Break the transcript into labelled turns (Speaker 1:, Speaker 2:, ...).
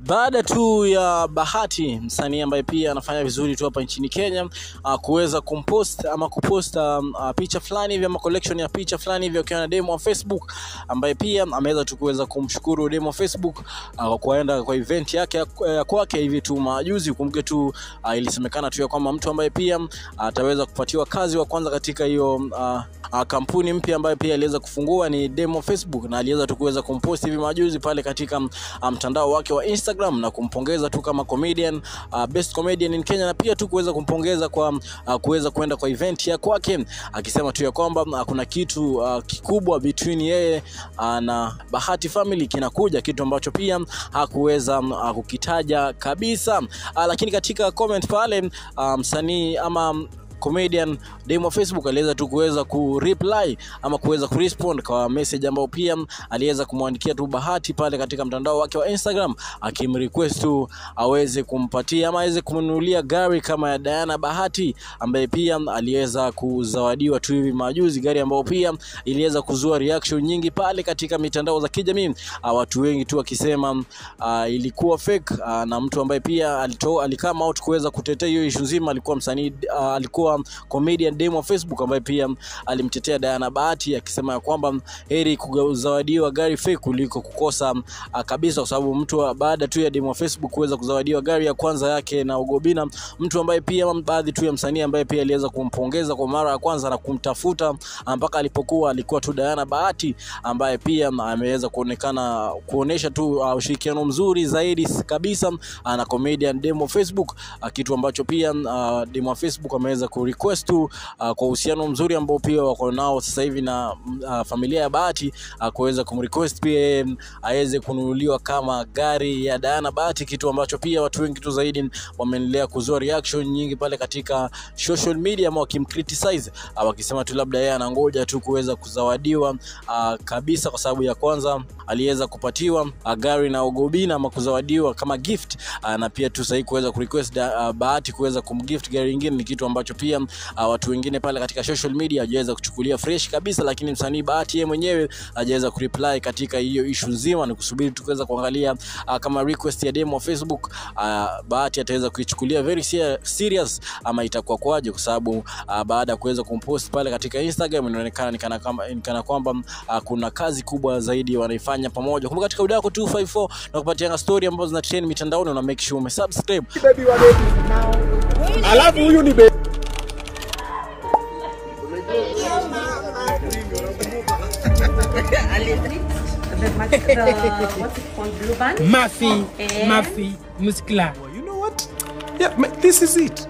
Speaker 1: Baada tu ya Bahati, msanii ambaye pia anafanya vizuri tu hapa nchini Kenya, kuweza kupost picha fulani hivi ama collection ya picha fulani hivi akiwa na demo wa Facebook, ambaye pia ameweza tu kuweza kumshukuru demo wa Facebook kwa kuenda kwa event yake kwake hivi tu majuzi. Kumbuke tu ilisemekana tu ya kwamba mtu ambaye pia ataweza kupatiwa kazi wa kwanza katika hiyo kampuni mpya ambayo pia aliweza kufungua ni demo Facebook, na aliweza tu kuweza kumpost hivi majuzi pale katika mtandao wake wa Instagram na kumpongeza tu kama comedian, best comedian in Kenya, na pia tu kuweza kumpongeza kwa kuweza kwenda kwa event ya kwake, akisema tu ya kwamba kuna kitu kikubwa between yeye na Bahati family kinakuja, kitu ambacho pia hakuweza kukitaja kabisa. Lakini katika comment pale msanii ama comedian demo Facebook aliweza tu kuweza kureply ama kuweza kurespond kwa message ambayo pia aliweza kumwandikia tu Bahati pale katika mtandao wake wa Instagram, akimrequest tu aweze kumpatia ama aweze kumnunulia gari kama ya Diana Bahati, ambaye pia aliweza kuzawadiwa tu hivi majuzi, gari ambayo pia iliweza kuzua reaction nyingi pale katika mitandao za kijamii, watu wengi tu wakisema ilikuwa fake, na mtu ambaye pia alikama out kuweza kutetea hiyo issue nzima alikuwa msanii, alikuwa comedian demo wa Facebook ambaye pia alimtetea Diana Bahati, akisema ya kwamba heri kuzawadiwa gari fake kuliko kukosa kabisa, kwa sababu mtu baada tu ya demo wa Facebook kuweza kuzawadiwa gari ya kwanza yake na Ogobina, mtu ambaye pia baadhi tu ya msanii ambaye pia aliweza kumpongeza kwa mara ya kwanza na kumtafuta mpaka alipokuwa alikuwa tu Diana Bahati, ambaye pia ameweza kuonesha tu ushirikiano mzuri zaidi kabisa na comedian demo Facebook, kitu ambacho pia demo wa Facebook ameweza request tu kwa uhusiano mzuri ambao pia wako nao sasa hivi na familia ya Bahati, kuweza kumrequest pia aweze kununuliwa kama gari ya Diana Bahati, kitu ambacho pia watu wengi tu zaidi wameendelea kuzua reaction nyingi pale katika social media, ama wakimcriticize wakisema tu labda yeye anangoja tu kuweza kuzawadiwa kabisa, kwa sababu ya kwanza aliweza kupatiwa gari na Ogobina ama kuzawadiwa kama gift, na pia tu sasa kuweza kurequest Bahati kuweza kumgift gari nyingine ni kitu ambacho pia watu wengine pale katika social media hajaweza kuchukulia fresh kabisa. Lakini msanii Bahati yeye mwenyewe hajaweza kureply katika hiyo issue nzima, ni kusubiri tuweza kuangalia kama request ya demo wa Facebook Bahati ataweza kuichukulia very serious ama itakuwa kwaje, kwa sababu baada ya kuweza kumpost pale katika Instagram inaonekana nikana kwamba kuna kazi kubwa zaidi wanaifanya pamoja. Kumbuka katika video yako 254 na kupatia story ambazo zina trend mitandaoni, na make sure umesubscribe.
Speaker 2: Alafu huyu ni baby.
Speaker 3: What's it called? Blue band?
Speaker 2: Mafi Muscular.
Speaker 4: You know what? Yeah, this is it.